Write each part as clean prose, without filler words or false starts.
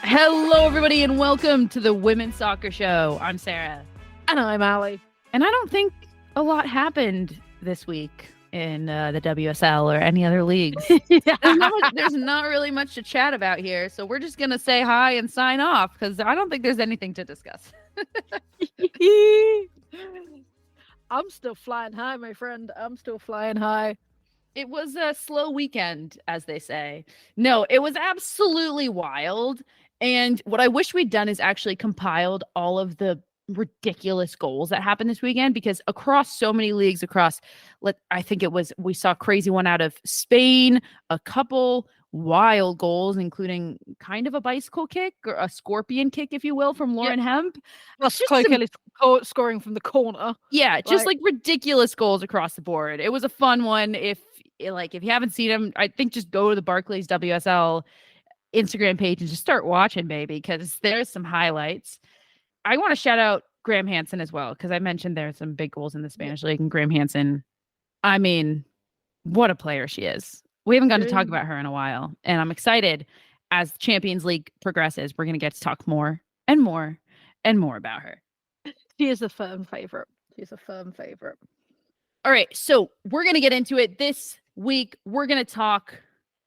Hello, everybody, and welcome to the Women's Soccer Show. I'm Sara. And I'm Allie. And I don't think a lot happened this week in the WSL or any other leagues. There's not really much to chat about here, so we're just going to say hi and sign off because I don't think there's anything to discuss. I'm still flying high, my friend. I'm still flying high. It was a slow weekend, as they say. No, it was absolutely wild. And what I wish we'd done is actually compiled all of the ridiculous goals that happened this weekend, because across so many leagues, I think we saw a crazy one out of Spain, a couple wild goals, including kind of a bicycle kick or a scorpion kick, if you will, from Lauren Hemp. Plus Chloe Kelly scoring from the corner. Yeah, just like ridiculous goals across the board. It was a fun one. If you haven't seen them, I think just go to the Barclays WSL Instagram page and just start watching, baby, because there's some highlights. I want to shout out Graham Hansen as well, because I mentioned there's some big goals in the Spanish League, and Graham Hansen, I mean, what a player she is. We haven't gotten to talk about her in a while, and I'm excited as the Champions League progresses. We're going to get to talk more and more and more about her. She is a firm favorite. She's a firm favorite. All right, so we're going to get into it. This week, we're going to talk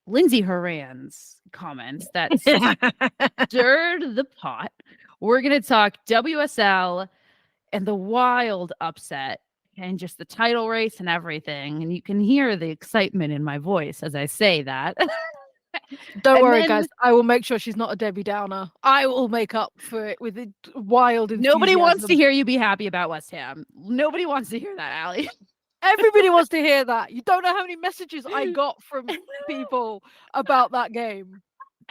Lindsey Horan's comments that stirred the pot. We're going to talk WSL and the wild upset and just the title race and everything. And you can hear the excitement in my voice as I say that. Don't worry, guys. I will make sure she's not a Debbie Downer. I will make up for it with a wild enthusiasm. Nobody wants to hear you be happy about West Ham. Nobody wants to hear that, Allie. Everybody wants to hear that. You don't know how many messages I got from people about that game.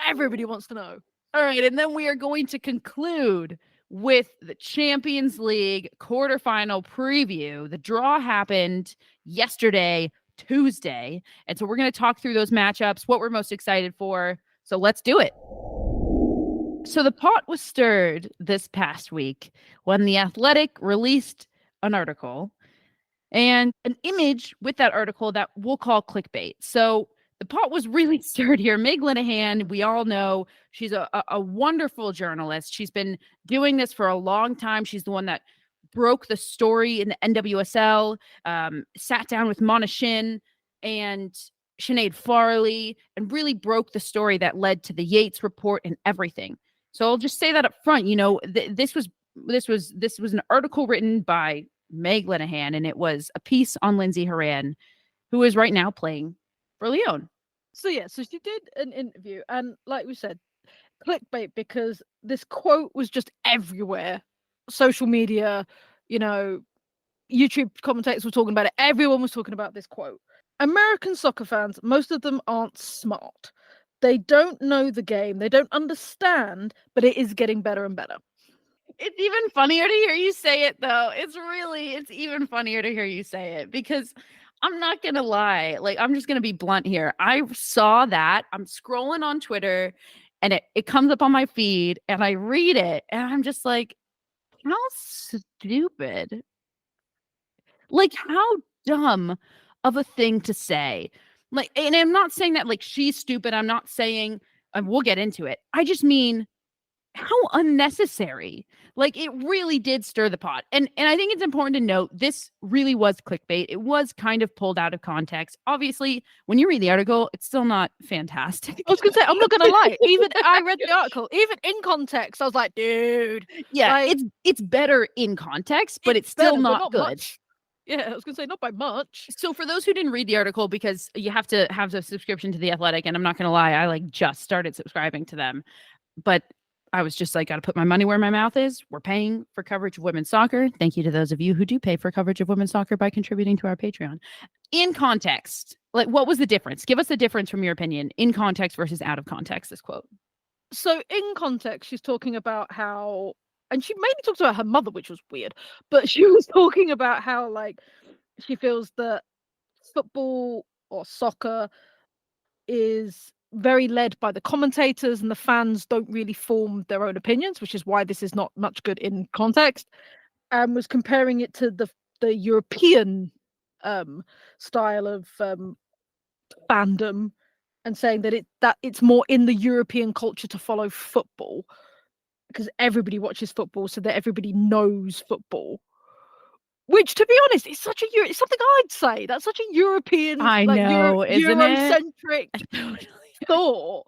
Everybody wants to know. All right, and then we are going to conclude with the Champions League quarterfinal preview. The draw happened yesterday, Tuesday, and so we're going to talk through those matchups, what we're most excited for. So let's do it. So the pot was stirred this past week when The Athletic released an article and an image with that article that we'll call clickbait. So the pot was really stirred here. Meg Linehan, we all know, she's a wonderful journalist. She's been doing this for a long time. She's the one that broke the story in the NWSL, sat down with Mona Shin and Sinead Farley, and really broke the story that led to the Yates report and everything. So I'll just say that up front. You know, this was an article written by Meg Linehan, and it was a piece on Lindsey Horan, who is right now playing for Lyon. So she did an interview, and like we said, clickbait, because this quote was just everywhere. Social media, YouTube commentators were talking about it. Everyone was talking about this quote. American soccer fans, most of them aren't smart. They don't know the game. They don't understand, but it is getting better and better. It's even funnier to hear you say it, though. It's even funnier to hear you say it, because I'm not going to lie. I'm just going to be blunt here. I saw that. I'm scrolling on Twitter and it comes up on my feed and I read it and I'm just like, how stupid. How dumb of a thing to say. And I'm not saying that she's stupid. I'm not saying, and we'll get into it. I just mean, how unnecessary. It really did stir the pot. And I think it's important to note this really was clickbait. It was kind of pulled out of context. Obviously, when you read the article, it's still not fantastic. I was going to say, I'm not going to lie. Even I read the article, even in context, I was like, dude. Yeah, it's better in context, but it's still not good. Much. Yeah, I was going to say, not by much. So for those who didn't read the article, because you have to have a subscription to The Athletic, and I'm not going to lie, I just started subscribing to them. But I was just got to put my money where my mouth is. We're paying for coverage of women's soccer. Thank you to those of you who do pay for coverage of women's soccer by contributing to our Patreon. In context, what was the difference? Give us the difference from your opinion, in context versus out of context, this quote. So in context, she's talking about how, and she mainly talks about her mother, which was weird, but she was talking about how she feels that football or soccer is very led by the commentators and the fans don't really form their own opinions, which is why this is not much good in context, and was comparing it to the European style of fandom and saying that it's more in the European culture to follow football because everybody watches football, so that everybody knows football. Which, to be honest, is it's something I'd say. That's such a European, I like know, isn't it? Eurocentric Totally. thought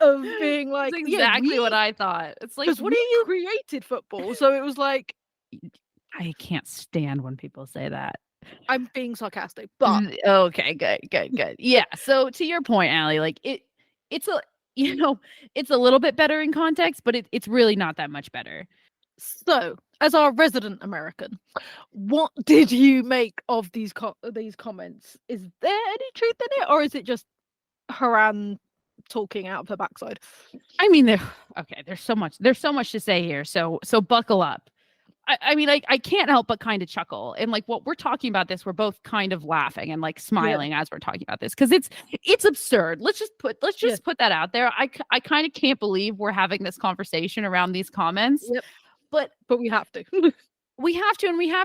of being That's like, yeah, exactly what I thought. It's like, because what we are you? created football, so it was like I can't stand when people say that. I'm being sarcastic, but Okay, good. Yeah. So to your point, Allie, like it's a it's a little bit better in context, but it's really not that much better. so as our resident American, what did you make of these comments? Is there any truth in it, or is it just Haran talking out of her backside? I mean, there's so much to say here. So buckle up. I mean, I can't help but kind of chuckle. And like what we're talking about this, we're both kind of laughing and like smiling as we're talking about this because it's absurd. Let's just put that out there. I kind of can't believe we're having this conversation around these comments. Yep. But we have to. we have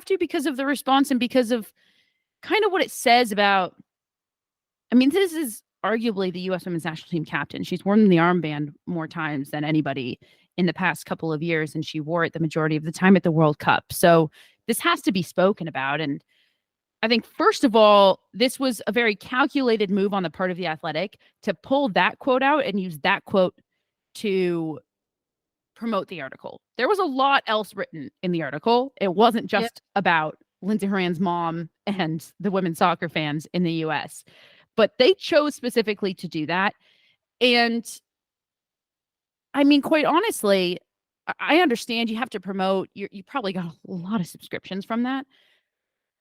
to because of the response and because of kind of what it says about. I mean, this is arguably the U.S. Women's National Team captain. She's worn the armband more times than anybody in the past couple of years, and she wore it the majority of the time at the World Cup. So this has to be spoken about. And I think, first of all, this was a very calculated move on the part of The Athletic to pull that quote out and use that quote to promote the article. There was a lot else written in the article. It wasn't just about Lindsey Horan's mom and the women's soccer fans in the U.S., but they chose specifically to do that. And I mean, quite honestly, I understand you have to promote. You probably got a lot of subscriptions from that.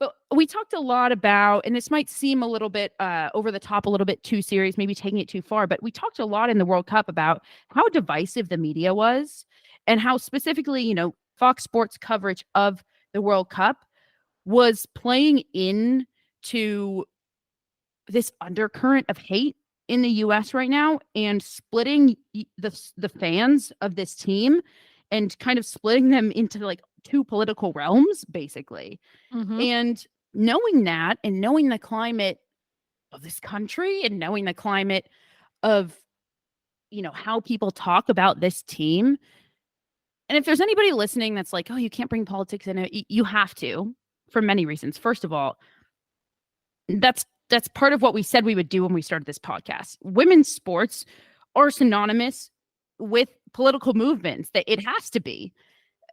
But we talked a lot about, and this might seem a little bit over the top, a little bit too serious, maybe taking it too far, but we talked a lot in the World Cup about how divisive the media was and how specifically, Fox Sports coverage of the World Cup was playing into this undercurrent of hate in the US right now and splitting the fans of this team and kind of splitting them into like two political realms, basically. Mm-hmm. And knowing that and knowing the climate of this country and knowing the climate of, how people talk about this team. And if there's anybody listening that's like, oh, you can't bring politics in it, you have to for many reasons. First of all, that's part of what we said we would do when we started this podcast. Women's sports are synonymous with political movements, that it has to be.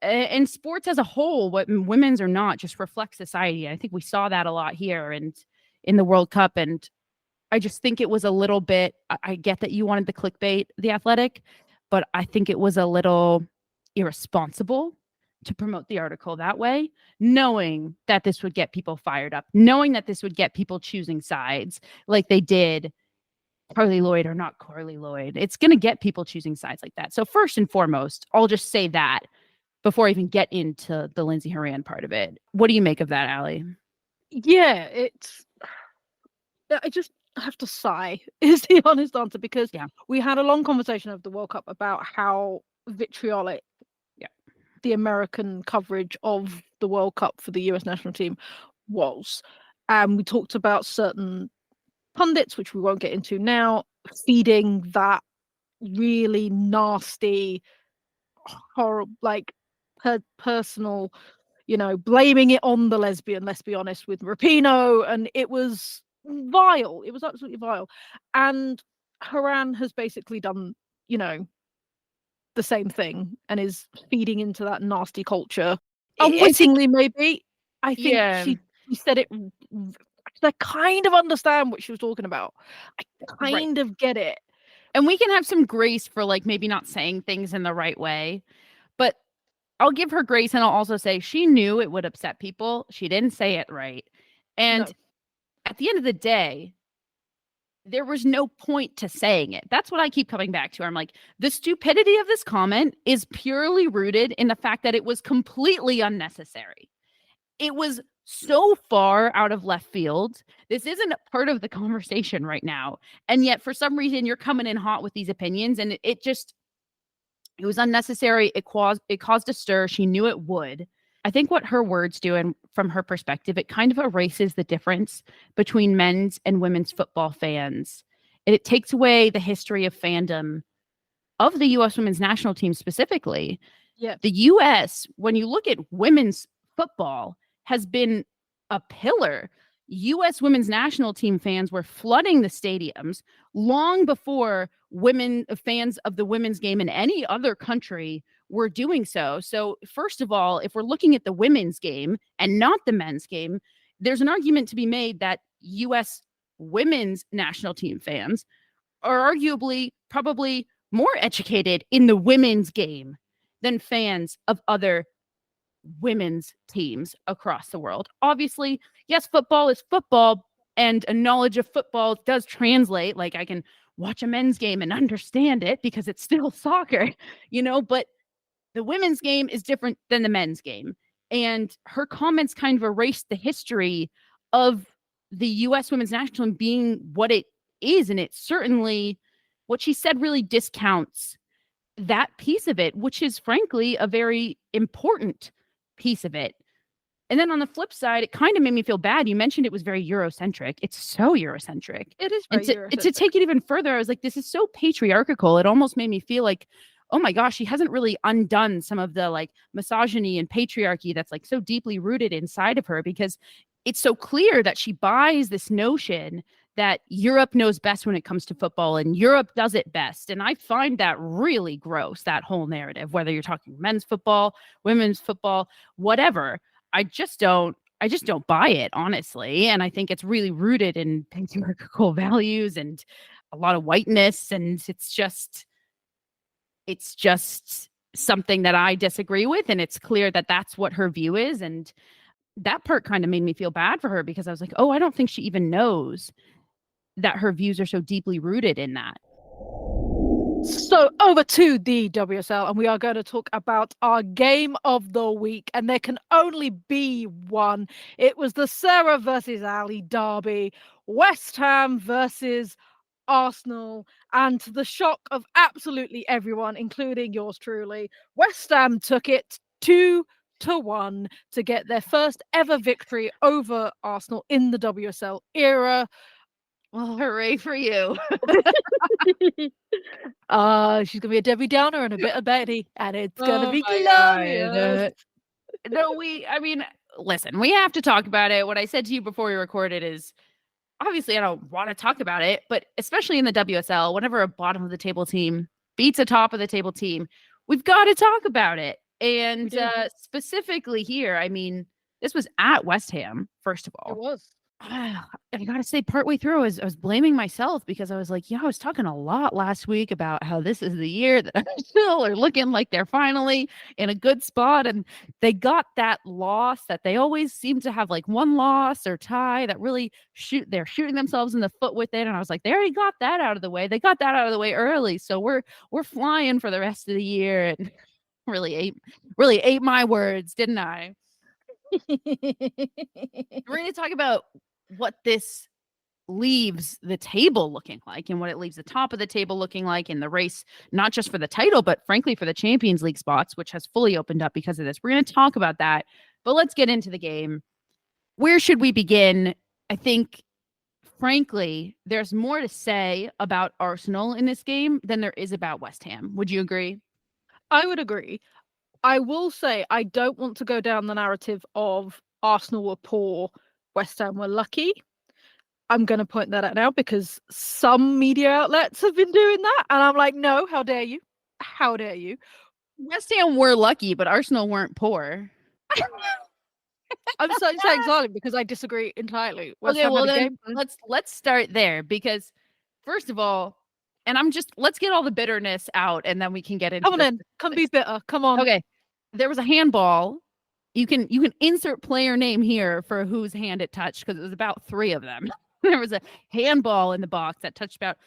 And sports as a whole, what women's or not, just reflects society. I think we saw that a lot here and in the World Cup. And I just think it was a little bit, I get that you wanted the clickbait, The Athletic, but I think it was a little irresponsible to promote the article that way, knowing that this would get people fired up, knowing that this would get people choosing sides like they did Carly Lloyd or not Carly Lloyd. It's going to get people choosing sides like that. So first and foremost, I'll just say that before I even get into the Lindsey Horan part of it. What do you make of that, Allie? Yeah, I just have to sigh is the honest answer because we had a long conversation of the World Cup about how vitriolic the American coverage of the World Cup for the US national team was. And we talked about certain pundits, which we won't get into now, feeding that really nasty, horrible, like her personal, blaming it on the lesbian, let's be honest, with Rapinoe. And it was vile. It was absolutely vile. And Haran has basically done, the same thing and is feeding into that nasty culture unwittingly. Maybe I think she said it. I kind of understand what she was talking about. I kind of get it, and we can have some grace for like maybe not saying things in the right way, but I'll give her grace, and I'll also say she knew it would upset people. She didn't say it right, and at the end of the day, there was no point to saying it. That's what I keep coming back to. I'm like, the stupidity of this comment is purely rooted in the fact that it was completely unnecessary. It was so far out of left field. This isn't part of the conversation right now. And yet, for some reason, you're coming in hot with these opinions. And it was unnecessary. It caused a stir. She knew it would. I think what her words do, and from her perspective, it kind of erases the difference between men's and women's football fans and it takes away the history of fandom of the U.S. women's national team specifically. Yeah. The U.S., when you look at women's football, has been a pillar. U.S. women's national team fans were flooding the stadiums long before women fans of the women's game in any other country were doing so. So, first of all, if we're looking at the women's game and not the men's game, there's an argument to be made that U.S. women's national team fans are arguably probably more educated in the women's game than fans of other women's teams across the world. Obviously, yes, football is football, and a knowledge of football does translate. Like, I can watch a men's game and understand it because it's still soccer, but the women's game is different than the men's game. And her comments kind of erased the history of the U.S. women's national team being what it is. And it certainly, what she said really discounts that piece of it, which is frankly a very important piece of it. And then on the flip side, it kind of made me feel bad. You mentioned it was very Eurocentric. It's so Eurocentric. It is very Eurocentric. And to take it even further, I was like, this is so patriarchal. It almost made me feel like, oh my gosh, she hasn't really undone some of the like misogyny and patriarchy that's like so deeply rooted inside of her, because it's so clear that she buys this notion that Europe knows best when it comes to football and Europe does it best. And I find that really gross, that whole narrative, whether you're talking men's football, women's football, whatever. I just don't buy it, honestly. And I think it's really rooted in patriarchal values and a lot of whiteness. And it's just something that I disagree with. And it's clear that that's what her view is. And that part kind of made me feel bad for her, because I was like, oh, I don't think she even knows that her views are so deeply rooted in that. So over to the WSL, and we are going to talk about our game of the week, and there can only be one. It was the Sara versus Allie derby, West Ham versus Arsenal, and to the shock of absolutely everyone, including yours truly, West Ham took it 2-1 to get their first ever victory over Arsenal in the WSL era. Well, hooray for you. She's gonna be a Debbie Downer and a bit of Betty, and it's gonna be glorious. Listen, we have to talk about it. What I said to you before we recorded is, obviously I don't want to talk about it, but especially in the WSL, whenever a bottom of the table team beats a top of the table team, we've got to talk about it. And specifically here, this was at West Ham, first of all. It was. I gotta say, partway through, I was blaming myself, because I was like, I was talking a lot last week about how this is the year that Arsenal are looking like they're finally in a good spot, and they got that loss that they always seem to have, like one loss or tie that really they're shooting themselves in the foot with it. And I was like, they already got that out of the way. They got that out of the way early, so we're flying for the rest of the year. And really ate my words, didn't I? We're going to talk about what this leaves the table looking like, and what it leaves the top of the table looking like in the race, not just for the title, but frankly for the Champions League spots, which has fully opened up because of this. We're going to talk about that, but let's get into the game. Where should we begin? I think, frankly, there's more to say about Arsenal in this game than there is about West Ham. Would you agree? I would agree. I will say I don't want to go down the narrative of Arsenal were poor, West Ham were lucky. I'm going to point that out now, because some media outlets have been doing that. And I'm like, no, how dare you? How dare you? West Ham were lucky, but Arsenal weren't poor. I'm saying exactly, because I disagree entirely. West Ham well then, let's start there, because first of all, and let's get all the bitterness out, and then we can get into. Come on in, come be bitter. Come on. Okay, there was a handball. You can insert player name here for whose hand it touched, because it was about 3 of them. There was a handball in the box that touched about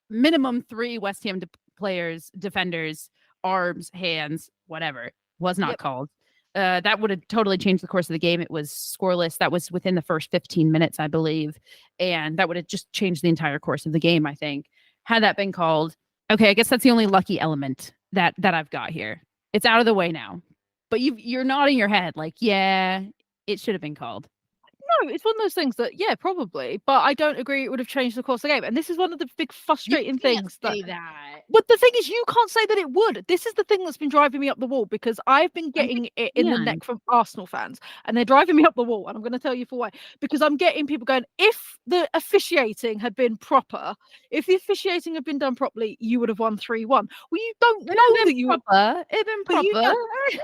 minimum 3 West Ham players, defenders, arms, hands, whatever. Was not called. That would have totally changed the course of the game. It was scoreless. That was within the first 15 minutes, I believe. And that would have just changed the entire course of the game, I think, had that been called. Okay, I guess that's the only lucky element that I've got here. It's out of the way now. But you're nodding your head like, yeah, it should have been called. No, it's one of those things that, yeah, probably, but I don't agree it would have changed the course of the game. And this is one of the big frustrating things Say that. But the thing is, you can't say that it would. This is the thing that's been driving me up the wall, because I've been getting it in the neck from Arsenal fans, and they're driving me up the wall. And I'm going to tell you for why. Because I'm getting people going, if the officiating had been proper, if the officiating had been done properly, you would have won 3-1. Well, you don't know that you would. But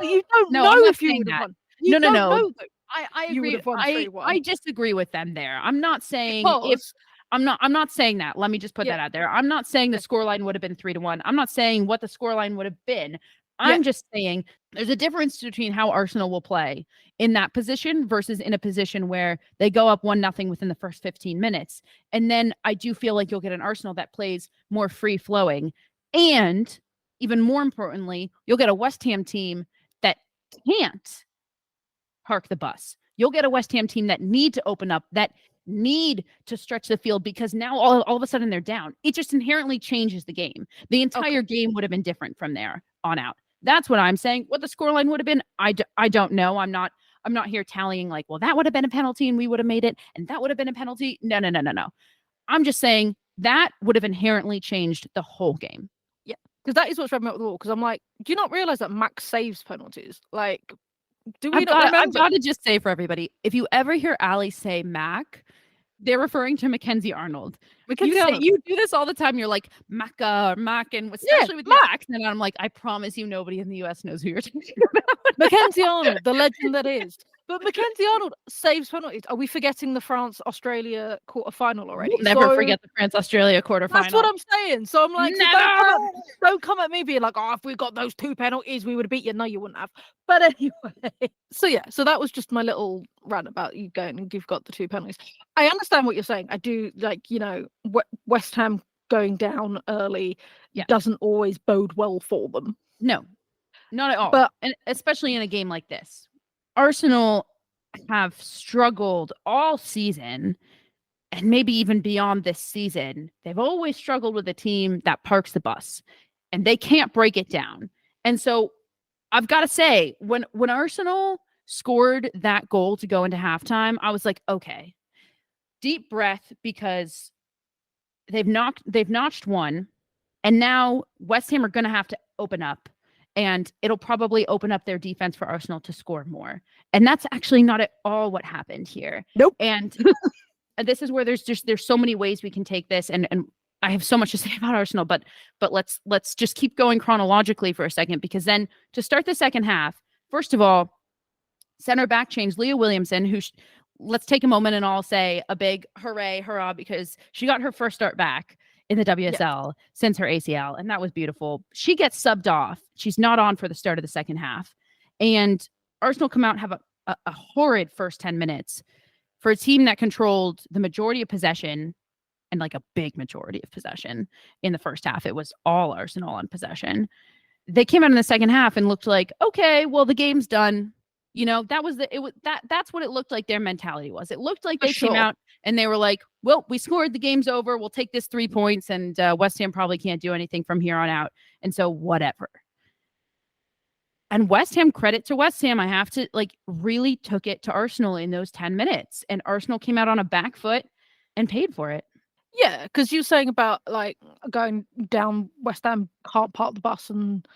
You don't No, know I'm not if you saying would have that. won. You No. don't know that I you would agree. have won 3-1. I disagree with them there. I'm not saying if Because I'm not saying that. Let me just put that out there. I'm not saying the scoreline would have been 3-1. I'm not saying what the scoreline would have been. I'm just saying there's a difference between how Arsenal will play in that position versus in a position where they go up 1-0 within the first 15 minutes. And then I do feel like you'll get an Arsenal that plays more free flowing. And even more importantly, you'll get a West Ham team that can't park the bus. You'll get a West Ham team that need to open up, that need to stretch the field, because now all of a sudden they're down. It just inherently changes the game. The entire game would have been different from there on out. That's what I'm saying. What the scoreline would have been, I don't know. I'm not here tallying like, well, that would have been a penalty and we would have made it, and that would have been a penalty. No. I'm just saying that would have inherently changed the whole game. Yeah, because that is what's driving me up the wall. Because I'm like, do you not realize that Max saves penalties? Like, do we not remember? I've got to just say for everybody, if you ever hear Allie say Mac, they're referring to Mackenzie Arnold. You do this all the time. You're like Macca or Mac, and especially with Max. And I'm like, I promise you, nobody in the US knows who you're talking about. Mackenzie Arnold, the legend that is. But Mackenzie Arnold saves penalties. Are we forgetting the France-Australia quarterfinal already? We'll never forget the France-Australia quarterfinal. That's what I'm saying. So I'm like, don't come at me being like, oh, if we got those 2 penalties, we would have beat you. No, you wouldn't have. But anyway, so that was just my little rant about you going and you've got the 2 penalties. I understand what you're saying. I do, like, West Ham going down early doesn't always bode well for them. No, not at all. But and especially in a game like this. Arsenal have struggled all season, and maybe even beyond this season. They've always struggled with a team that parks the bus, and they can't break it down. And so I've got to say, when Arsenal scored that goal to go into halftime, I was like, okay, deep breath, because they've notched one, and now West Ham are going to have to open up. And it'll probably open up their defense for Arsenal to score more. And that's actually not at all what happened here. Nope. And this is where there's so many ways we can take this. And I have so much to say about Arsenal, but let's just keep going chronologically for a second, because then to start the second half, first of all, center back change, Leah Williamson, who let's take a moment and all say a big hurrah, because she got her first start back in the WSL since her ACL, and that was beautiful. She gets subbed off. She's not on for the start of the second half. And Arsenal come out and have a horrid first 10 minutes for a team that controlled the majority of possession, and like a big majority of possession in the first half. It was all Arsenal on possession. They came out in the second half and looked like, okay, well, the game's done. That's what it looked like their mentality was. It looked like they came out and they were like, well, we scored, the game's over. We'll take this 3 points, and West Ham probably can't do anything from here on out. And so whatever. And West Ham, credit to West Ham, I have to really took it to Arsenal in those 10 minutes. And Arsenal came out on a back foot and paid for it. Yeah, because you're saying about going down, West Ham can't park the bus and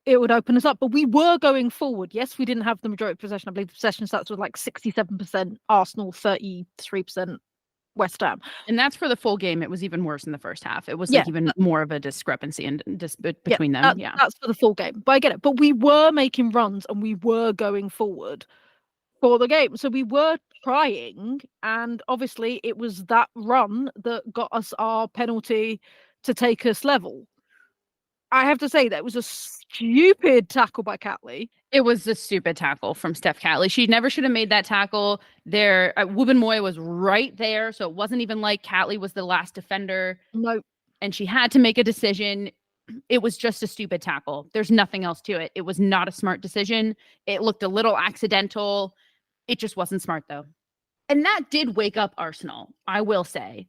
it would open us up. But we were going forward. Yes, we didn't have the majority of possession. I believe the possession stats were 67% Arsenal, 33% West Ham. And that's for the full game. It was even worse in the first half. It was even more of a discrepancy between them. That's for the full game. But I get it. But we were making runs and we were going forward for the game. So we were trying. And obviously it was that run that got us our penalty to take us level. I have to say that was a stupid tackle by Catley. It was a stupid tackle from Steph Catley. She never should have made that tackle. There, Wubben-Moy was right there, so it wasn't even like Catley was the last defender. No. And she had to make a decision. It was just a stupid tackle. There's nothing else to it. It was not a smart decision. It looked a little accidental. It just wasn't smart, though. And that did wake up Arsenal, I will say.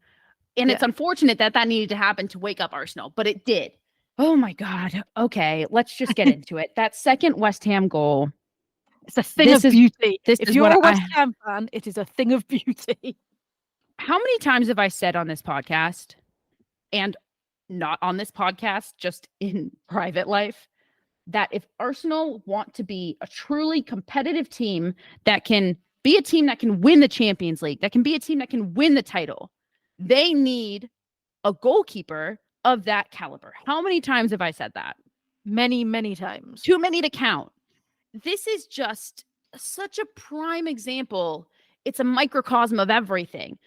And it's unfortunate that needed to happen to wake up Arsenal, but it did. Oh my God. Okay, let's just get into it. That second West Ham goal, It's a thing This of is beauty. this If is you're what a West Ham fan, it is a thing of beauty. How many times have I said on this podcast, and not on this podcast, just in private life, that if Arsenal want to be a truly competitive team that can be a team that can win the Champions League, that can be a team that can win the title, they need a goalkeeper of that caliber. How many times have I said that? Many, many times. Too many to count. This is just such a prime example. It's a microcosm of everything.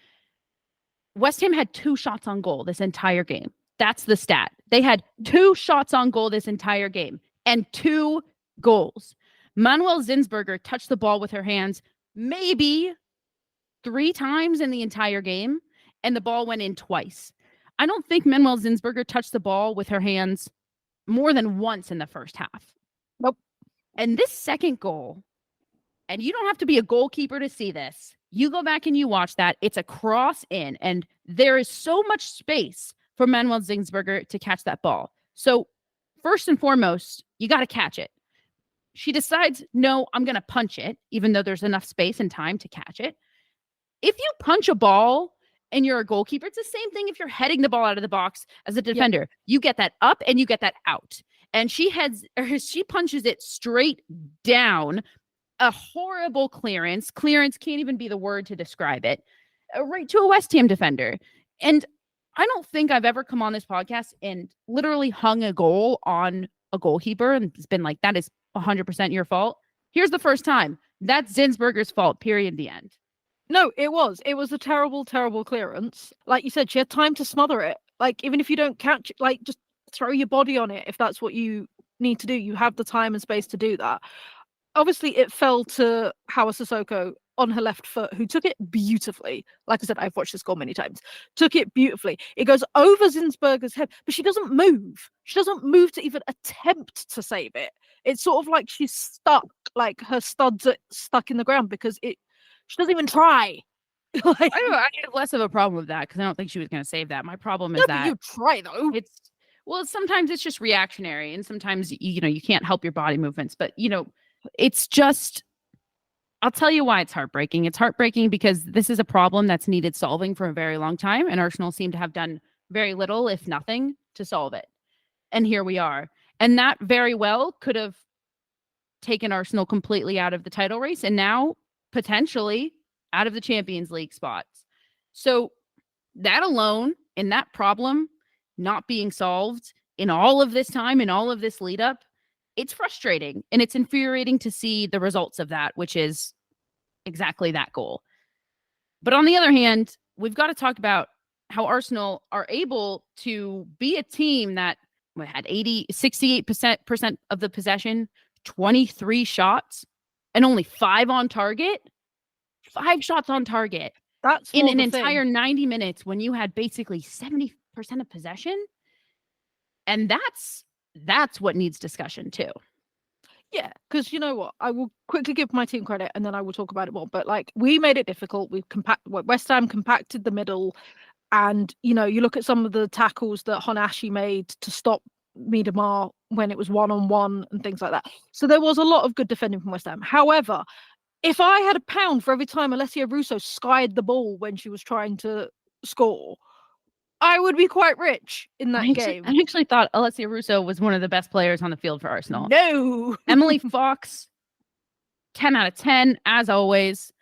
West Ham had 2 shots on goal this entire game. That's the stat. They had 2 shots on goal this entire game and 2 goals. Manuel Zinsberger touched the ball with her hands maybe 3 times in the entire game, and the ball went in twice. I don't think Manuel Zinsberger touched the ball with her hands more than once in the first half. Nope. And this second goal, and you don't have to be a goalkeeper to see this. You go back and you watch that. It's a cross in, and there is so much space for Manuel Zinsberger to catch that ball. So first and foremost, you got to catch it. She decides, no, I'm going to punch it, even though there's enough space and time to catch it. If you punch a ball and you're a goalkeeper, it's the same thing if you're heading the ball out of the box as a defender. Yep. You get that up and you get that out. And she punches it straight down. A horrible clearance. Clearance can't even be the word to describe it. Right to a West Ham defender. And I don't think I've ever come on this podcast and literally hung a goal on a goalkeeper and it's been like, that is 100% your fault. Here's the first time. That's Zinsberger's fault, period, the end. No, it was. It was a terrible, terrible clearance. Like you said, she had time to smother it. Like, even if you don't catch it, like, just throw your body on it if that's what you need to do. You have the time and space to do that. Obviously, it fell to Hawa Sissoko on her left foot, who took it beautifully. Like I said, I've watched this goal many times. Took it beautifully. It goes over Zinsberger's head, but she doesn't move. She doesn't move to even attempt to save it. It's sort of like she's stuck, like her studs are stuck in the ground because she doesn't even try. Like, I have less of a problem with that because I don't think she was going to save that. My problem is that you try though. Sometimes it's just reactionary, and sometimes you can't help your body movements. But it's just, I'll tell you why it's heartbreaking. It's heartbreaking because this is a problem that's needed solving for a very long time, and Arsenal seem to have done very little, if nothing, to solve it. And here we are. And that very well could have taken Arsenal completely out of the title race, and now potentially out of the Champions League spots. So that alone, and that problem not being solved in all of this time, in all of this lead up, it's frustrating and it's infuriating to see the results of that, which is exactly that goal. But on the other hand, we've got to talk about how Arsenal are able to be a team that had 68% of the possession, 23 shots, and only 5 on target. 5 shots on target. That's in an entire 90 minutes when you had basically 70% of possession. And that's what needs discussion too. Yeah, because you know what? I will quickly give my team credit and then I will talk about it more. But like, we made it difficult. West Ham compacted the middle. And, you look at some of the tackles that Honashi made to stop Miedemar when it was 1-on-1 and things like that. So there was a lot of good defending from West Ham. However, if I had £1 for every time Alessia Russo skied the ball when she was trying to score, I would be quite rich in that game. I actually thought Alessia Russo was one of the best players on the field for Arsenal. No. Emily Fox, 10 out of 10, as always.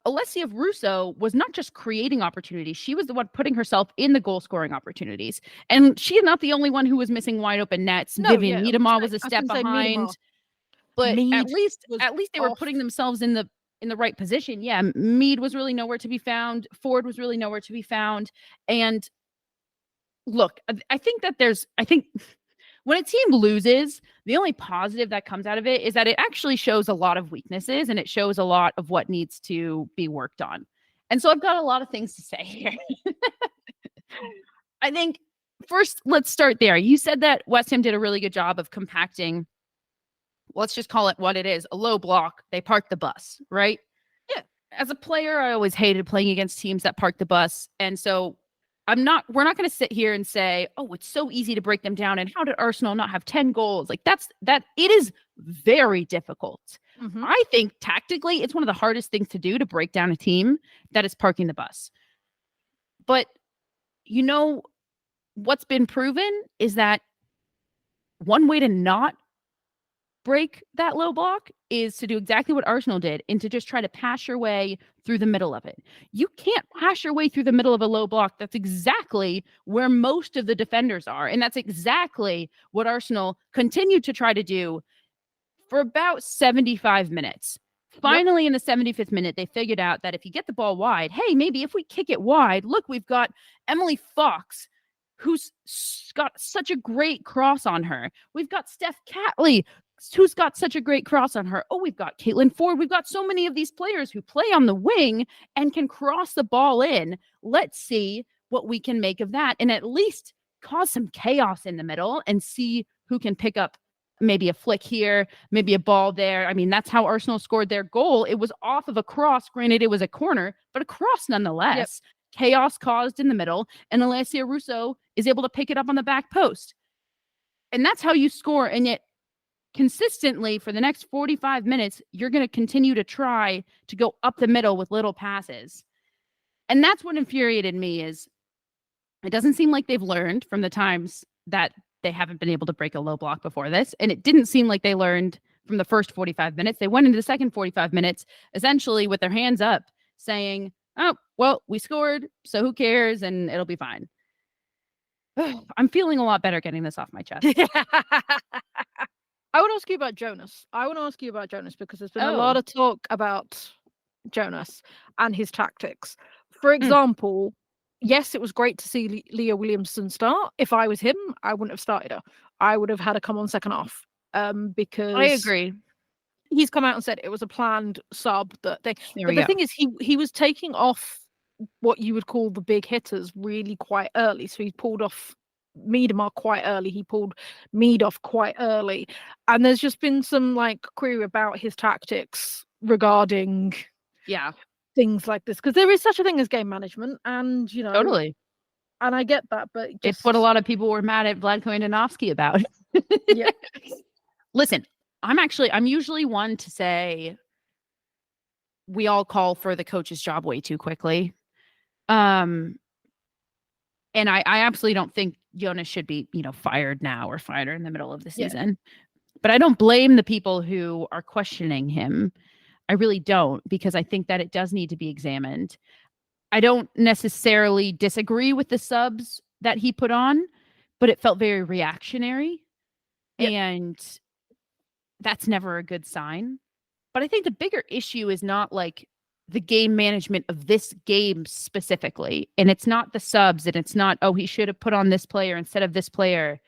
Alessia Russo was not just creating opportunities. She was the one putting herself in the goal-scoring opportunities. And she is not the only one who was missing wide-open nets. No, Vivian Miedemar was a step behind. But at least they were putting themselves in the right position. Yeah, Mead was really nowhere to be found. Ford was really nowhere to be found. And look, I think when a team loses, the only positive that comes out of it is that it actually shows a lot of weaknesses and it shows a lot of what needs to be worked on. And so I've got a lot of things to say here. I think first, let's start there. You said that West Ham did a really good job of compacting. Let's just call it what it is, a low block. They parked the bus, right? Yeah. As a player, I always hated playing against teams that park the bus. And so we're not going to sit here and say, oh, it's so easy to break them down. And how did Arsenal not have 10 goals? Like that it is very difficult. Mhm. I think tactically, it's one of the hardest things to do to break down a team that is parking the bus. But you know what's been proven is that one way to not break that low block is to do exactly what Arsenal did and to just try to pass your way through the middle of it. You can't pass your way through the middle of a low block. That's exactly where most of the defenders are. And that's exactly what Arsenal continued to try to do for about 75 minutes. Yep. Finally, in the 75th minute, they figured out that if you get the ball wide, hey, maybe if we kick it wide, look, we've got Emily Fox, who's got such a great cross on her. We've got Steph Catley, who's got such a great cross on her. Oh, we've got Caitlin Ford. We've got so many of these players who play on the wing and can cross the ball in. Let's see what we can make of that and at least cause some chaos in the middle and see who can pick up maybe a flick here, maybe a ball there. I mean, that's how Arsenal scored their goal. It was off of a cross. Granted, it was a corner, but a cross nonetheless. Yep. Chaos caused in the middle, and Alessia Russo is able to pick it up on the back post. And that's how you score. And yet, consistently for the next 45 minutes, you're going to continue to try to go up the middle with little passes. And that's what infuriated me is it doesn't seem like they've learned from the times that they haven't been able to break a low block before this. And it didn't seem like they learned from the first 45 minutes. They went into the second 45 minutes essentially with their hands up saying, oh, well, we scored, so who cares? And it'll be fine. I'm feeling a lot better getting this off my chest. I want to ask you about Jonas. Because there's been a lot of talk about Jonas and his tactics. For example, yes, it was great to see Leah Williamson start. If I was him, I wouldn't have started her. I would have had her come on second half. Because I agree. He's come out and said it was a planned sub that they. But the thing is, he was taking off what you would call the big hitters really quite early. So he pulled off Miedema quite early. He pulled Mead off quite early. And there's just been some like query about his tactics regarding things like this. Because there is such a thing as game management. And, you know. Totally. And I get that. But it's what a lot of people were mad at Vladko Andonovski about. Yeah. Listen, I'm usually one to say we all call for the coach's job way too quickly. And I absolutely don't think Jonas should be, fired now or fired in the middle of the season. Yeah. But I don't blame the people who are questioning him. I really don't, because I think that it does need to be examined. I don't necessarily disagree with the subs that he put on, but it felt very reactionary. Yep. And that's never a good sign. But I think the bigger issue is not like the game management of this game specifically. And it's not the subs, and it's not, oh, he should have put on this player instead of this player.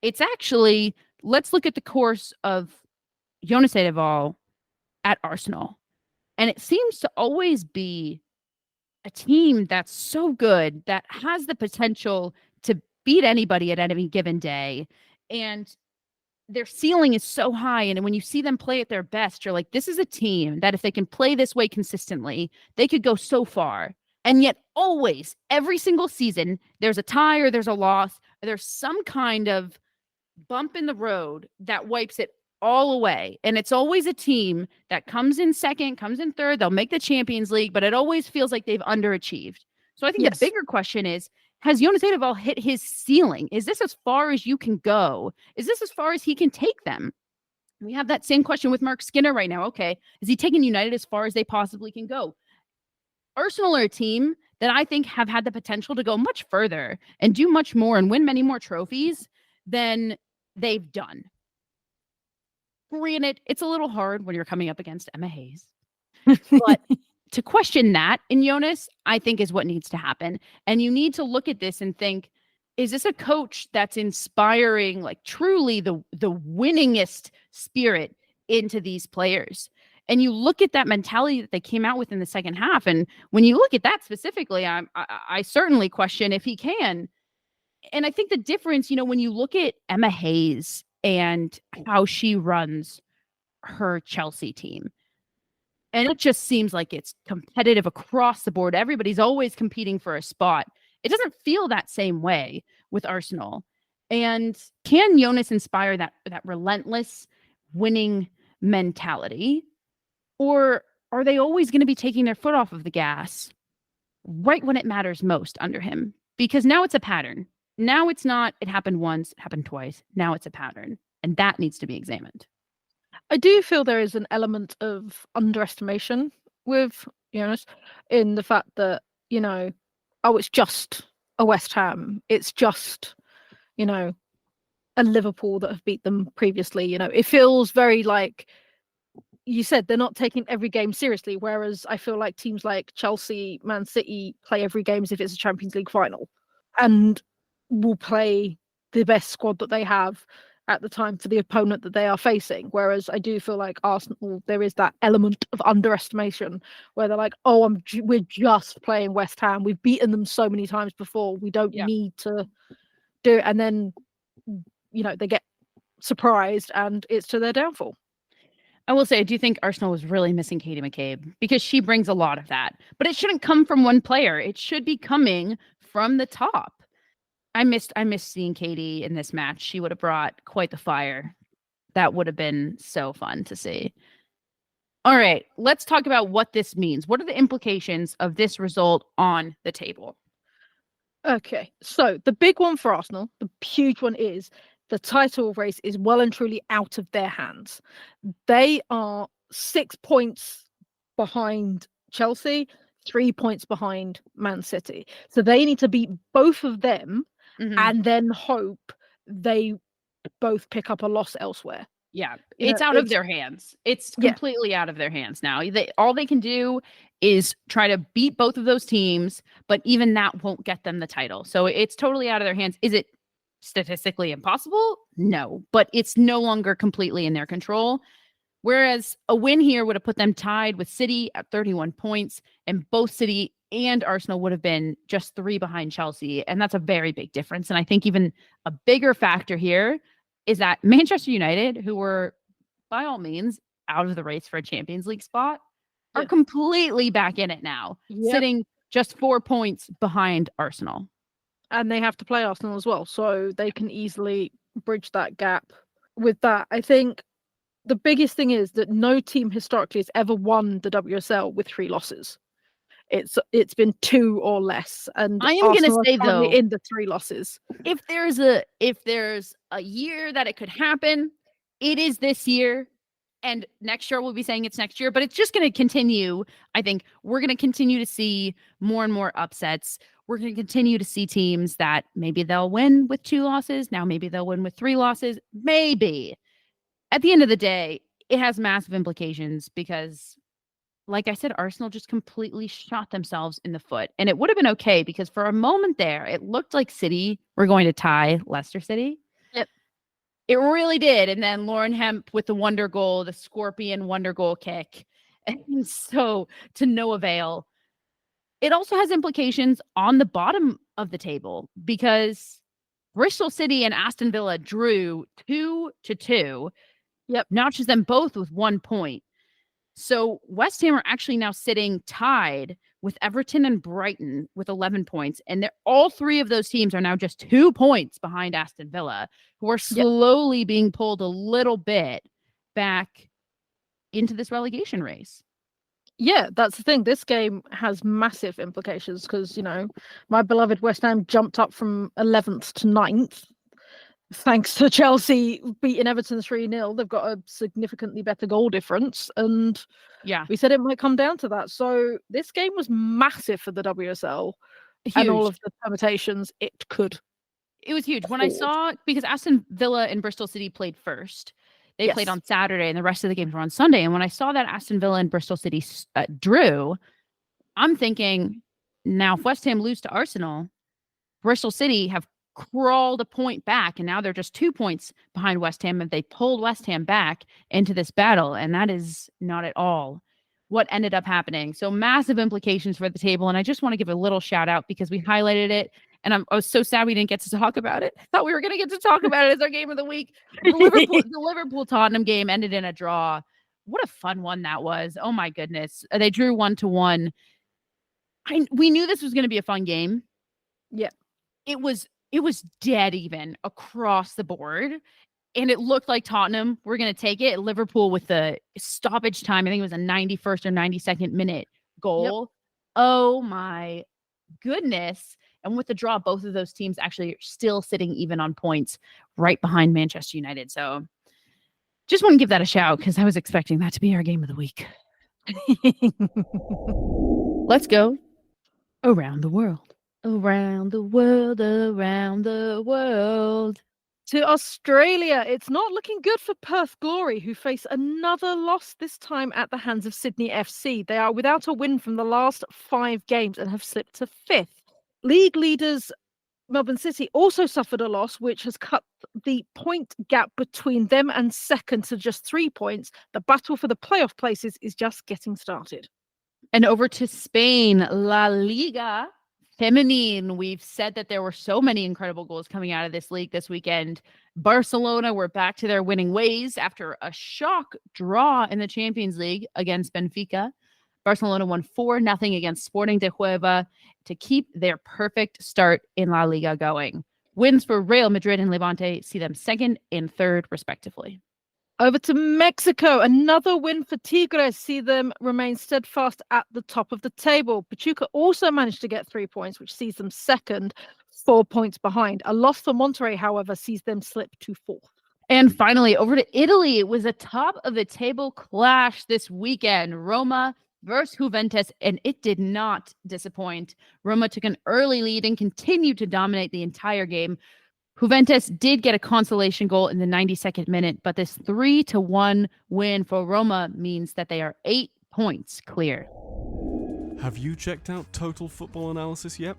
It's actually, let's look at the course of Jonas Eidevall at Arsenal. And it seems to always be a team that's so good, that has the potential to beat anybody at any given day. And their ceiling is so high. And when you see them play at their best, you're like, this is a team that if they can play this way consistently, they could go so far. And yet always, every single season, there's a tie or there's a loss, or there's some kind of bump in the road that wipes it all away. And it's always a team that comes in second, comes in third. They'll make the Champions League, but it always feels like they've underachieved. So I think the bigger question is, has Jonas Eidevall hit his ceiling? Is this as far as you can go? Is this as far as he can take them? We have that same question with Mark Skinner right now. Okay, is he taking United as far as they possibly can go? Arsenal are a team that I think have had the potential to go much further and do much more and win many more trophies than they've done. Granted, it's a little hard when you're coming up against Emma Hayes. But to question that in Jonas, I think is what needs to happen. And you need to look at this and think, is this a coach that's inspiring like truly the winningest spirit into these players? And you look at that mentality that they came out with in the second half. And when you look at that specifically, I certainly question if he can. And I think the difference, when you look at Emma Hayes and how she runs her Chelsea team, and it just seems like it's competitive across the board. Everybody's always competing for a spot. It doesn't feel that same way with Arsenal. And can Jonas inspire that relentless winning mentality? Or are they always going to be taking their foot off of the gas right when it matters most under him? Because now it's a pattern. Now it's not, it happened once, it happened twice. Now it's a pattern. And that needs to be examined. I do feel there is an element of underestimation with Jonas in the fact that, oh, it's just a West Ham. It's just, a Liverpool that have beat them previously. It feels very like you said, they're not taking every game seriously. Whereas I feel like teams like Chelsea, Man City play every game as if it's a Champions League final and will play the best squad that they have at the time for the opponent that they are facing. Whereas I do feel like Arsenal, there is that element of underestimation where they're like, oh, we're just playing West Ham. We've beaten them so many times before. We don't need to do it. And then, they get surprised and it's to their downfall. I will say, I do think Arsenal was really missing Katie McCabe because she brings a lot of that. But it shouldn't come from one player. It should be coming from the top. I missed seeing Katie in this match. She would have brought quite the fire. That would have been so fun to see. All right, let's talk about what this means. What are the implications of this result on the table? Okay, so the big one for Arsenal, the huge one is the title race is well and truly out of their hands. They are 6 points behind Chelsea, 3 points behind Man City. So they need to beat both of them and then hope they both pick up a loss elsewhere. Yeah, it's out of their hands. It's completely out of their hands now. All they can do is try to beat both of those teams, but even that won't get them the title. So it's totally out of their hands. Is it statistically impossible? No, but it's no longer completely in their control. Whereas a win here would have put them tied with City at 31 points, and both City and Arsenal would have been just 3 behind Chelsea. And that's a very big difference. And I think even a bigger factor here is that Manchester United, who were by all means out of the race for a Champions League spot, are completely back in it now, sitting just 4 points behind Arsenal. And they have to play Arsenal as well, so they can easily bridge that gap with that. I think the biggest thing is that no team historically has ever won the WSL with 3 losses. It's been 2 or less, and I am going to say though, in the 3 losses, if there's a year that it could happen, it is this year. And next year we'll be saying it's next year, but it's just going to continue. I think we're going to continue to see more and more upsets. We're going to continue to see teams that maybe they'll win with 2 losses. Now maybe they'll win with 3 losses. Maybe. At the end of the day, it has massive implications because, like I said, Arsenal just completely shot themselves in the foot. And it would have been okay because for a moment there, it looked like City were going to tie Leicester City. Yep. It really did. And then Lauren Hemp with the wonder goal, the scorpion wonder goal kick. And so to no avail. It also has implications on the bottom of the table because Bristol City and Aston Villa drew 2-2. Yep. Notches them both with 1 point. So West Ham are actually now sitting tied with Everton and Brighton with 11 points. And all 3 of those teams are now just 2 points behind Aston Villa, who are slowly being pulled a little bit back into this relegation race. Yeah, that's the thing. This game has massive implications because, my beloved West Ham jumped up from 11th to 9th. Thanks to Chelsea beating Everton 3-0, they've got a significantly better goal difference. And we said it might come down to that. So this game was massive for the WSL. Huge. And all of the permutations it could. It was huge. When I saw, because Aston Villa and Bristol City played first. They played on Saturday and the rest of the games were on Sunday. And when I saw that Aston Villa and Bristol City drew, I'm thinking, now if West Ham lose to Arsenal, Bristol City have crawled a point back, and now they're just 2 points behind West Ham, and they pulled West Ham back into this battle, and that is not at all what ended up happening. So massive implications for the table, and I just want to give a little shout out because we highlighted it, and I was so sad we didn't get to talk about it. I thought we were going to get to talk about it as our game of the week. The Liverpool-Tottenham game ended in a draw. What a fun one that was. Oh my goodness. They drew 1-1. We knew this was going to be a fun game. Yeah. It was dead even across the board. and it looked like Tottenham were going to take it. Liverpool with the stoppage time, I think it was a 91st or 92nd minute goal. Yep. Oh my goodness. And with the draw, both of those teams actually are still sitting even on points right behind Manchester United. So just want to give that a shout because I was expecting that to be our game of the week. Let's go around the world. Around the world, around the world. To Australia, it's not looking good for Perth Glory, who face another loss, this time at the hands of Sydney FC. They are without a win from the last 5 games and have slipped to 5th. League leaders Melbourne City also suffered a loss, which has cut the point gap between them and second to just 3 points. The battle for the playoff places is just getting started. And over to Spain, La Liga Feminine. We've said that there were so many incredible goals coming out of this league this weekend. Barcelona were back to their winning ways after a shock draw in the Champions League against Benfica. Barcelona won 4-0 against Sporting de Huelva to keep their perfect start in La Liga going. Wins for Real Madrid and Levante see them second and third, respectively. Over to Mexico, another win for Tigres see them remain steadfast at the top of the table. Pachuca also managed to get 3 points, which sees them second, 4 points behind. A loss for Monterrey, however, sees them slip to 4th. And finally, over to Italy. It was a top of the table clash this weekend. Roma versus Juventus, and it did not disappoint. Roma took an early lead and continued to dominate the entire game. Juventus did get a consolation goal in the 92nd minute, but this 3-1 win for Roma means that they are 8 points clear. Have you checked out Total Football Analysis yet?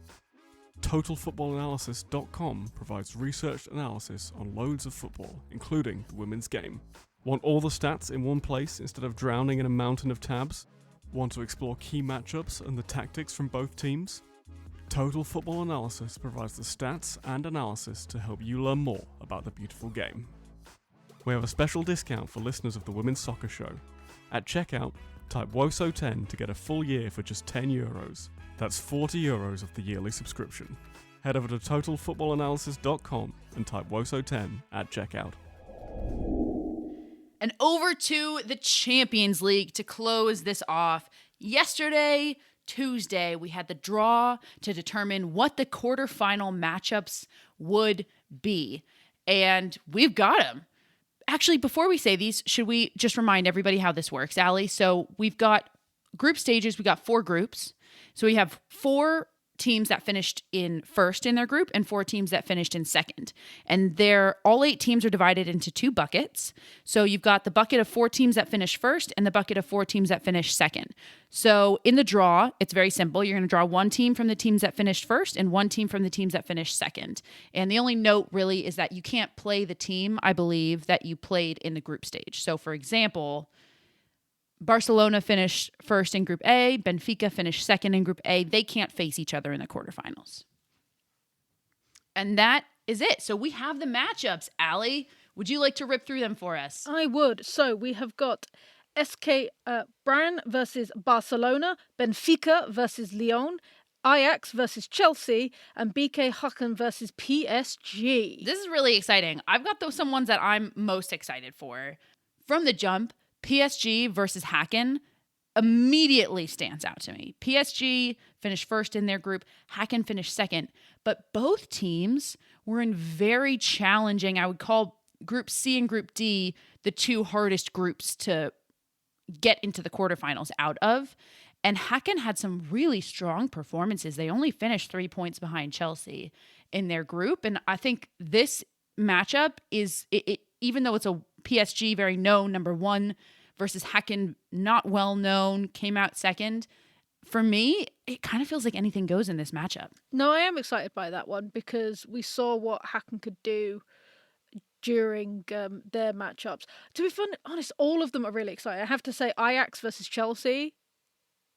TotalFootballAnalysis.com provides research analysis on loads of football, including the women's game. Want all the stats in one place instead of drowning in a mountain of tabs? Want to explore key matchups and the tactics from both teams? Total Football Analysis provides the stats and analysis to help you learn more about the beautiful game. We have a special discount for listeners of the Women's Soccer Show. At checkout, type WOSO10 to get a full year for just €10. That's €40 of the yearly subscription. Head over to TotalFootballAnalysis.com and type WOSO10 at checkout. And over to the Champions League to close this off. Yesterday, Tuesday, we had the draw to determine what the quarterfinal matchups would be. And we've got them. Actually, before we say these, should we just remind everybody how this works, Allie? So we've got group stages. We got 4 groups. So we have 4 teams that finished in first in their group and 4 teams that finished in second. And all 8 teams are divided into 2 buckets. So you've got the bucket of 4 teams that finished first and the bucket of 4 teams that finished second. So in the draw, it's very simple. You're going to draw 1 team from the teams that finished first and 1 team from the teams that finished second. And the only note really is that you can't play the team, I believe, that you played in the group stage. So for example, Barcelona finished first in Group A. Benfica finished second in Group A. They can't face each other in the quarterfinals. And that is it. So we have the matchups. Allie, would you like to rip through them for us? I would. So we have got SK Bran versus Barcelona, Benfica versus Lyon, Ajax versus Chelsea, and BK Häcken versus PSG. This is really exciting. I've got some ones that I'm most excited for. From the jump, PSG versus Häcken immediately stands out to me. PSG finished first in their group. Häcken finished second. But both teams were in very challenging, I would call Group C and Group D the 2 hardest groups to get into the quarterfinals out of. And Häcken had some really strong performances. They only finished 3 points behind Chelsea in their group. And I think this matchup is, even though it's a PSG very known number 1 versus Häcken not well known, came out second. For me, it kind of feels like anything goes in this matchup. No, I am excited by that one because we saw what Häcken could do during their matchups. To be honest, all of them are really exciting. I have to say Ajax versus Chelsea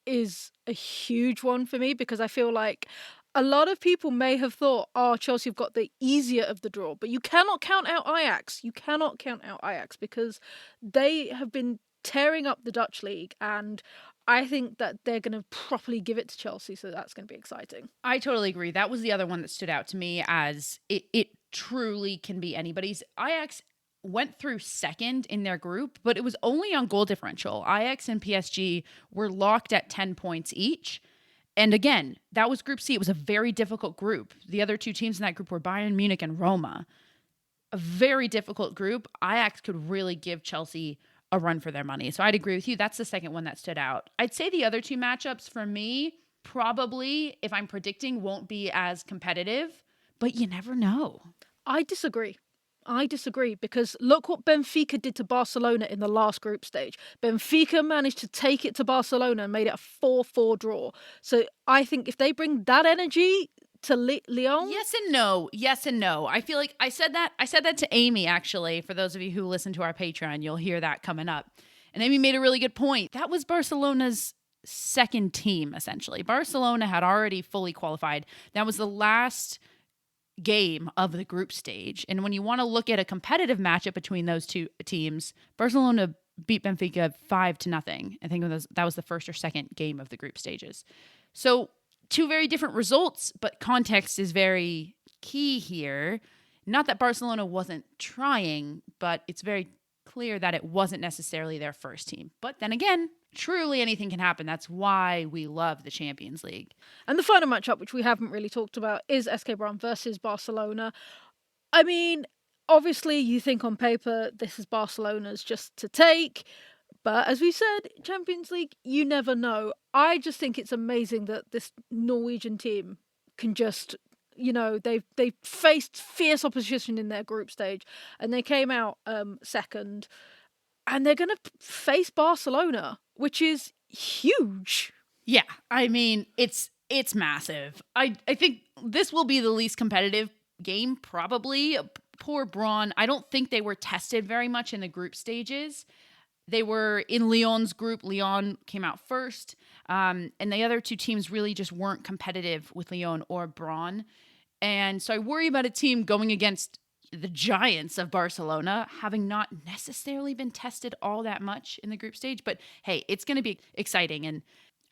is a huge one for me because I feel like a lot of people may have thought, Chelsea have got the easier of the draw, but you cannot count out Ajax. You cannot count out Ajax because they have been tearing up the Dutch league, and I think that they're going to properly give it to Chelsea, so that's going to be exciting. I totally agree. That was the other one that stood out to me as it truly can be anybody's. Ajax went through second in their group, but it was only on goal differential. Ajax and PSG were locked at 10 points each. And again, that was Group C. It was a very difficult group. The other two teams in that group were Bayern Munich and Roma. A very difficult group. Ajax could really give Chelsea a run for their money. So I'd agree with you. That's the second one that stood out. I'd say the other two matchups for me probably, if I'm predicting, won't be as competitive, but you never know. I disagree because look what Benfica did to Barcelona in the last group stage. Benfica managed to take it to Barcelona and made it a 4-4 draw. So I think if they bring that energy to Lyon. Yes and no. I feel like I said that to Amy, actually. For those of you who listen to our Patreon, you'll hear that coming up. And Amy made a really good point. That was Barcelona's second team, essentially. Barcelona had already fully qualified. That was the last game of the group stage. And when you want to look at a competitive matchup between those two teams, Barcelona beat Benfica 5-0. I think that was the first or second game of the group stages. So two very different results, but context is very key here. Not that Barcelona wasn't trying, but it's very clear that it wasn't necessarily their first team. But then again, truly anything can happen. That's why we love the Champions League. And the final matchup, which we haven't really talked about, is SK Brown versus Barcelona. I mean, obviously you think on paper this is Barcelona's just to take. But as we said, Champions League, you never know. I just think it's amazing that this Norwegian team can just, they've faced fierce opposition in their group stage and they came out second. And they're going to face Barcelona, which is huge. Yeah, I mean, it's massive. I think this will be the least competitive game, probably. Poor Braun. I don't think they were tested very much in the group stages. They were in Lyon's group. Lyon came out first. And the other two teams really just weren't competitive with Lyon or Braun. And so I worry about a team going against the giants of Barcelona, having not necessarily been tested all that much in the group stage. But hey, it's going to be exciting. And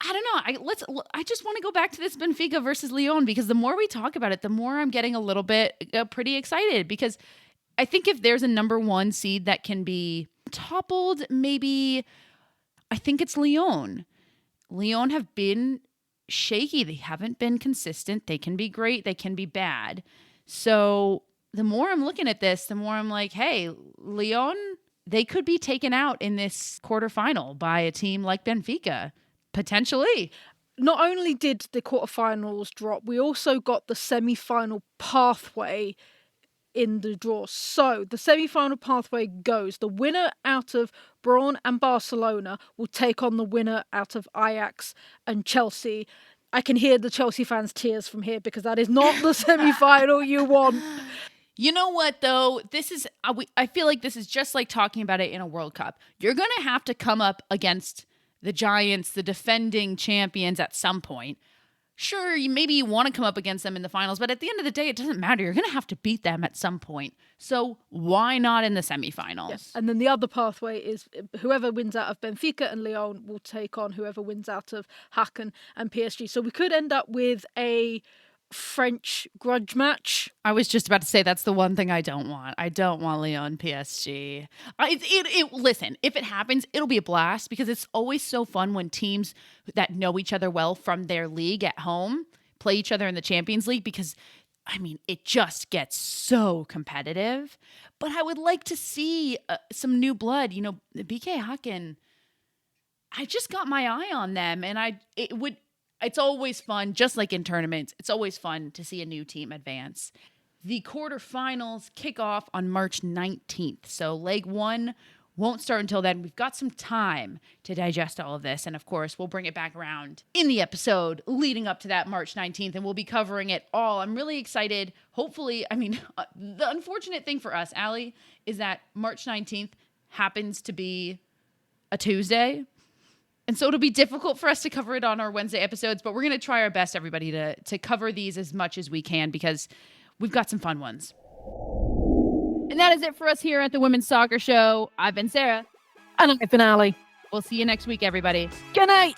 I don't know. I just want to go back to this Benfica versus Lyon, because the more we talk about it, the more I'm getting a little bit pretty excited, because I think if there's a number one seed that can be toppled, maybe I think it's Lyon. Lyon have been shaky. They haven't been consistent. They can be great. They can be bad. So the more I'm looking at this, the more I'm like, hey, Lyon, they could be taken out in this quarterfinal by a team like Benfica, potentially. Not only did the quarterfinals drop, we also got the semi-final pathway in the draw. So the semi-final pathway goes, the winner out of Braun and Barcelona will take on the winner out of Ajax and Chelsea. I can hear the Chelsea fans' tears from here, because that is not the semi-final you want. You know what, though? I feel like this is just like talking about it in a World Cup. You're going to have to come up against the giants, the defending champions at some point. Sure, maybe you want to come up against them in the finals, but at the end of the day, it doesn't matter. You're going to have to beat them at some point. So why not in the semifinals? Yes. And then the other pathway is whoever wins out of Benfica and Lyon will take on whoever wins out of Haken and PSG. So we could end up with a French grudge match. I was just about to say that's the one thing I don't want. I don't want Lyon PSG. Listen, if it happens, it'll be a blast, because it's always so fun when teams that know each other well from their league at home play each other in the Champions League, because I mean, it just gets so competitive. But I would like to see some new blood. BK Haken, I just got my eye on them, and it's always fun, just like in tournaments, it's always fun to see a new team advance. The quarterfinals kick off on March 19th. So leg one won't start until then. We've got some time to digest all of this. And of course, we'll bring it back around in the episode leading up to that March 19th, and we'll be covering it all. I'm really excited. Hopefully, the unfortunate thing for us, Allie, is that March 19th happens to be a Tuesday. And so it'll be difficult for us to cover it on our Wednesday episodes, but we're going to try our best, everybody, to cover these as much as we can, because we've got some fun ones. And that is it for us here at the Women's Soccer Show. I've been Sarah. And I've been Allie. We'll see you next week, everybody. Good night.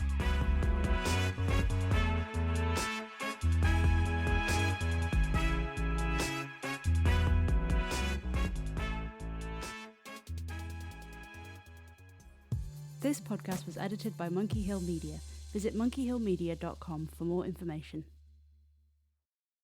This podcast was edited by Monkey Hill Media. Visit monkeyhillmedia.com for more information.